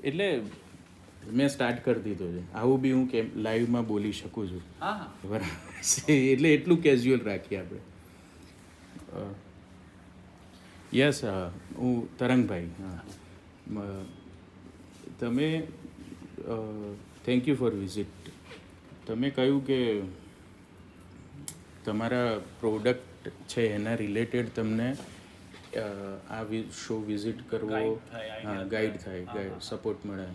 એટલે મેં સ્ટાર્ટ કરી દીધો છે. આવું બી હું કેમ લાઈવમાં બોલી શકું છું. બરાબર છે. એટલે એટલું કેઝ્યુઅલ રાખીએ આપણે. યસ, હું તરંગભાઈ. હા, તમે થેન્ક યુ ફોર વિઝિટ. તમે કહ્યું કે તમારા પ્રોડક્ટ છે એના રિલેટેડ તમને આ શો વિઝિટ કરવો, હા, ગાઈડ થાય, સપોર્ટ મળે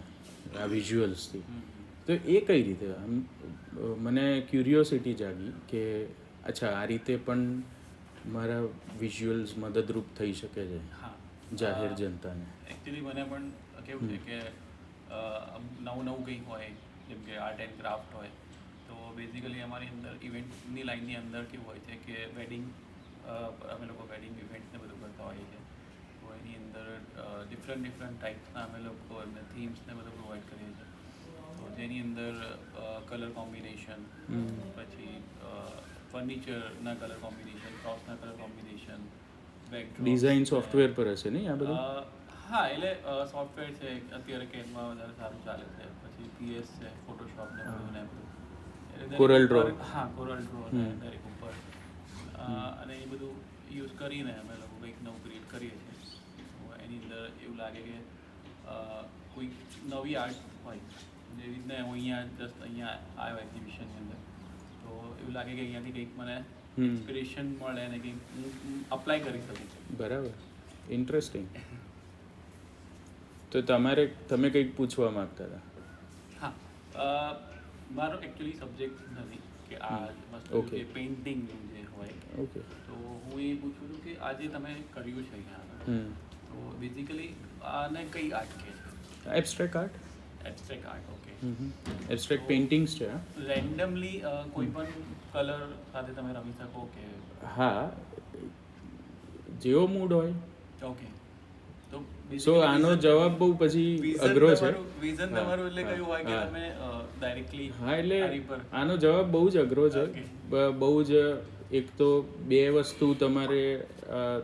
આ વિઝ્યુઅલ્સથી. તો એ કઈ રીતે? આમ મને ક્યુરિયોસિટી જાગી કે અચ્છા આ રીતે પણ મારા વિઝ્યુઅલ્સ મદદરૂપ થઈ શકે છે જાહેર જનતાને. એકચ્યુઅલી મને પણ કેવું છે કે નવું કંઈક હોય, જેમ કે આર્ટ એન્ડ ક્રાફ્ટ હોય, તો બેઝિકલી અમારી અંદર ઇવેન્ટની લાઇનની અંદર કેવું હોય છે કે વેડિંગ, અમે લોકો વેડિંગ ઇવેન્ટ્સને બધું કરતા હોઈએ છીએ. તો એની અંદર ડિફરન્ટ ટાઈપ્સના અમે લોકો એમને થીમ્સને બધું પ્રોવાઈડ કરીએ છીએ. તો જેની અંદર કલર કોમ્બિનેશન, પછી ફર્નિચરના કલર કોમ્બિનેશન, ક્રોસના કલર કોમ્બિનેશન, ડિઝાઇન સોફ્ટવેર પર હશે નહીં આ બધું? હા, એટલે સોફ્ટવેર છે અત્યારે કેનમાં વધારે સારું ચાલે છે. પછી PS છે, ફોટોશોપ ને બધું ને બધું. Coral draw. હા, કોરલ ડ્રો દરેક ઉપર. અને એ બધું યુઝ કરીને અમે લોકો કંઈક નવું ક્રિએટ કરીએ છીએ. તો એની અંદર એવું લાગે કે કોઈ નવી આર્ટ હોય, જેવી રીતના હું અહીંયા આવ્યો એક્ઝિબિશનની અંદર, તો એવું લાગે કે અહીંયાથી કંઈક મને ઇન્સ્પિરેશન મળે અને કંઈક હું અપ્લાય કરી શકું. બરાબર, ઇન્ટરેસ્ટિંગ. તો તમે કંઈક પૂછવા માંગતા હતા? હા, મારો એકચ્યુઅલી સબ્જેક્ટ નથી કે આ વસ્તુ જે પેઇન્ટિંગનું જે હોય. ઓકે. તો હું એ પૂછું છું કે આજે તમે કર્યું છે અહીંયા, તો બેઝિકલી આને કઈ આર્ટ કહે છે? Abstract art. Abstract art, okay. Abstract paintings છે. રેન્ડમલી કોઈ પણ કલર સાથે તમે રમી શકો કે? હા, જેવો મૂડ હોય. ઓકે. તો સો આનો જવાબ બહુ પછી અઘરો છે. વિઝન તમારું એટલે કયું હોય કે તમે ડાયરેક્ટલી? હા, એટલે આનો જવાબ બહુ જ અઘરો છે. બહુ જ, એક તો બે વસ્તુ તમારે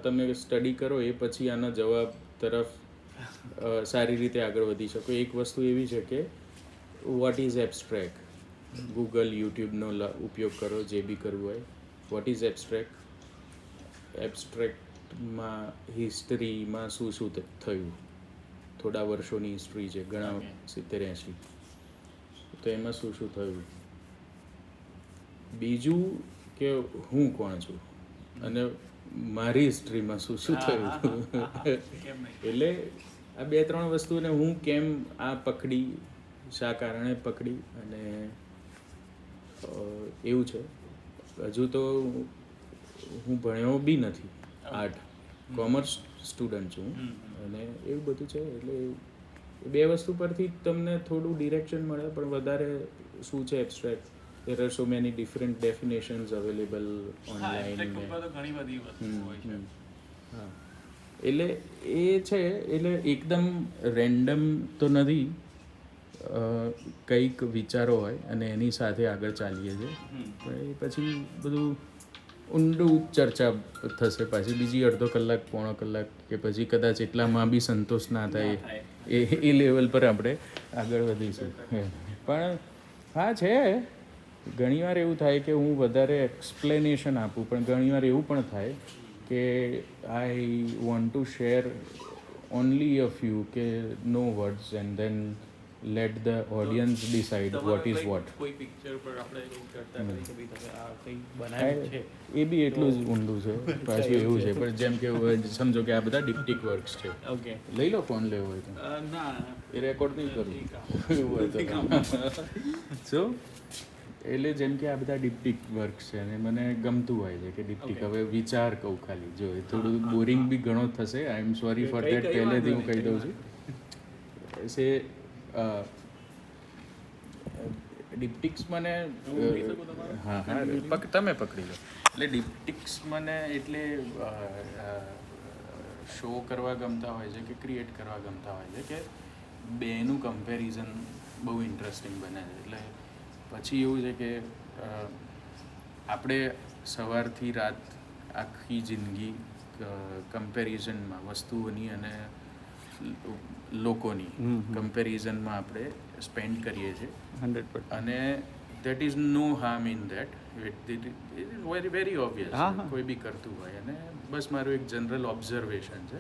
તમે સ્ટડી કરો એ પછી આના જવાબ તરફ સારી રીતે આગળ વધી શકો. એક વસ્તુ એવી છે કે વોટ ઇઝ એબ્સ્ટ્રેક્ટ. ગૂગલ, યુટ્યુબનો ઉપયોગ કરો, જે બી કરવું હોય. What is abstract. એબ્સ્ટ્રેક્ટમાં હિસ્ટરીમાં શું થયું, થોડા વર્ષોની હિસ્ટ્રી છે, ઘણા 70-80, તો એમાં શું થયું. બીજું કે હું કોણ છું અને મારી હિસ્ટ્રીમાં શું થયું. એટલે આ 2-3 વસ્તુને હું કેમ આ પકડી, શા કારણે પકડી, અને એવું છે. હજુ તો હું ભણ્યો બી નથી આર્ટ, કોમર્સ સ્ટુડન્ટ છું અને એવું બધું છે. એટલે બે વસ્તુ પરથી તમને થોડું ડિરેક્શન મળે, પણ વધારે શું છે abstract. There are so many different definitions available online. હા, એટલે એ છે. એટલે એકદમ રેન્ડમ તો નથી. કંઈક વિચારો હોય અને એની સાથે આગળ ચાલીએ છીએ. પણ એ પછી બધું ઊંડું ચર્ચા થશે પાછી બીજી અડધો કલાક, પોણો કલાક, કે પછી કદાચ એટલામાં બી સંતોષ ના થાય એ લેવલ પર આપણે આગળ વધીશું. પણ હા છે, ઘણીવાર એવું થાય કે હું વધારે એક્સપ્લેનેશન આપું, પણ ઘણીવાર એવું પણ થાય કે I want to share only a few, કે નો words, and then let the audience decide what is what. કોઈ પિક્ચર પર આપણે ચર્ચા કરી કે ભાઈ તમે આ કંઈ બનાવ્યું છે, એ બી એટલું જ ઊંડું છે પાછું. એવું છે, પણ જેમ કે સમજો કે આ બધા ડિપ્ટિક વર્ક્સ છે. ઓકે, લઈ લો, ફોન લેવો હોય તો. ના, એ રેકોર્ડ નહીં કરું એવું હોય તો. શું એટલે જેમ કે આ બધા ડિપ્ટિક વર્ક્સ છે અને મને ગમતું હોય છે કે ડિપ્ટિક. હવે વિચાર કહું ખાલી, જો એ થોડું બોરિંગ બી ઘણો થશે, આઈ એમ સોરી ફોર દેટ, પહેલેથી હું કહી દઉં છું. સે ડિપ્ટિક્સ મને, હા તમે પકડી લો. એટલે ડિપ્ટિક્સ મને એટલે શો કરવા ગમતા હોય છે કે ક્રિએટ કરવા ગમતા હોય છે કે બેનું કમ્પેરિઝન બહુ ઇન્ટરેસ્ટિંગ બને છે. એટલે પછી એવું છે કે આપણે સવારથી રાત આખી જિંદગી કમ્પેરિઝનમાં વસ્તુઓની અને લોકોની કમ્પેરિઝનમાં આપણે સ્પેન્ડ કરીએ છીએ 100%. અને that is no harm in that it is very very obvious હા. કોઈ બી કરતું હોય અને બસ મારું એક જનરલ ઓબ્ઝર્વેશન છે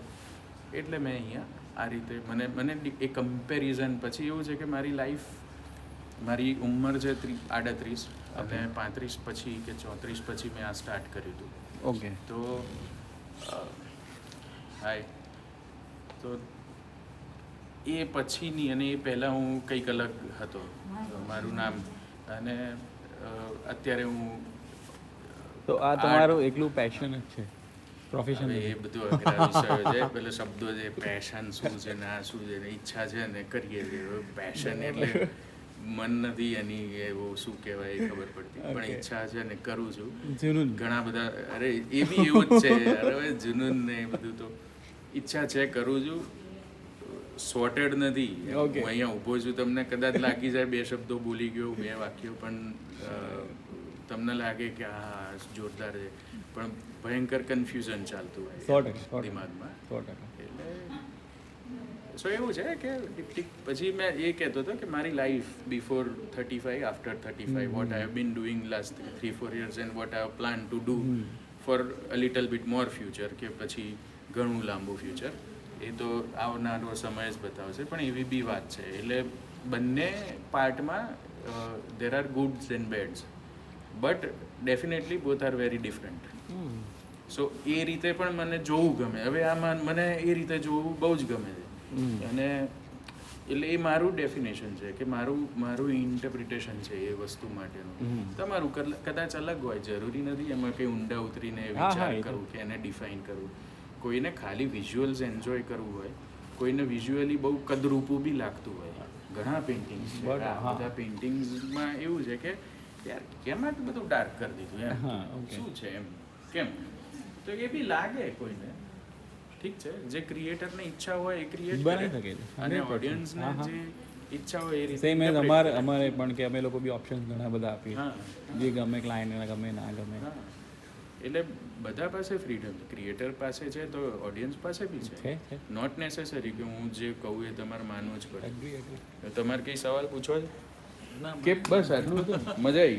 એટલે મેં અહીંયા આ રીતે મને એ કમ્પેરિઝન પછી એવું છે કે મારી લાઈફ મારી ઉંમર છે 38 અને 35 પછી કે 34 પછી મેં આ સ્ટાર્ટ કર્યું હતું ઓકે. તો હાય તો એ પછીની અને એ પહેલાં હું કંઈક અલગ હતો મારું નામ અને અત્યારે હું તો આ તમારું એકલું પેશન જ છે, પ્રોફેશન હવે એ બધું અઘરા વિષયો છે પેલો શબ્દો છે પેશન શું છે ને આ શું છે ને ઈચ્છા છે ને કરીએ છીએ પેશન એટલે મન નથી એની એવું શું કહેવાય એ ખબર પડતી પણ ઈચ્છા છે ને કરું છું જૂનું ઘણા બધા અરે એ બી એવું જ છે અરે જુનૂન ને એ બધું તો ઈચ્છા છે કરું છું સોર્ટેડ નથી હું અહીંયા ઊભો છું તમને કદાચ લાગી જાય બે શબ્દો બોલી ગયો 2 વાક્યો પણ તમને લાગે કે હા જોરદાર છે પણ ભયંકર કન્ફ્યુઝન ચાલતું હોય દિમાગમાં 100%. એટલે સો એવું છે કે પછી મેં એ કહેતો હતો કે મારી life before 35 after 35 what I have been doing last 3-4 years and what I have plan to do for a little bit more future કે પછી ઘણું લાંબુ ફ્યુચર એ તો આવનારો સમય જ બતાવશે પણ એવી બી વાત છે એટલે બંને પાર્ટમાં there are goods and bads but definitely both are very different so એ રીતે પણ મને જોવું ગમે હવે આમાં મને એ રીતે જોવું બહુ જ ગમે છે અને એટલે એ મારું ડેફિનેશન છે કે મારું ઇન્ટરપ્રિટેશન છે એ વસ્તુ માટેનું તમારું કદાચ અલગ હોય જરૂરી નથી એમાં કંઈ ઊંડા ઉતરીને વિચાર કરવું કે એને ડિફાઇન કરવું કોઈને ખાલી વિઝ્યુઅલ્સ એન્જોય કરવું હોય કોઈને વિઝ્યુઅલી બહુ કદરૂપું બી લાગતું હોય ઘણા પેઇન્ટિંગ્સ છે બધા પેઇન્ટિંગ્સમાં એવું છે કે યાર કેમ આટલું બધું ડાર્ક કરી દીધું એમ શું છે એમ કેમ તો એ બી લાગે કોઈને ઠીક છે જે ક્રિએટરને ઈચ્છા હોય એ ક્રિએટ બનાવી શકે છે અને ઓડિયન્સને જે ઈચ્છા હોય એ રીતે સેમ એઝ અમારે પણ કે અમે લોકો બી ઓપ્શન્સ ઘણા બધા આપીએ જે ગમે ક્લાયન્ટને ગમે ના ગમે એટલે બધા પાસે ફ્રીડમ છે ક્રિએટર પાસે છે તો ઓડિયન્સ પાસે બી છે નોટ નેસેસરી કે હું જે કહું એ તમારે માનવું જ પડે તમારે કંઈ સવાલ પૂછવો છે કે બસ આટલું મજા આવી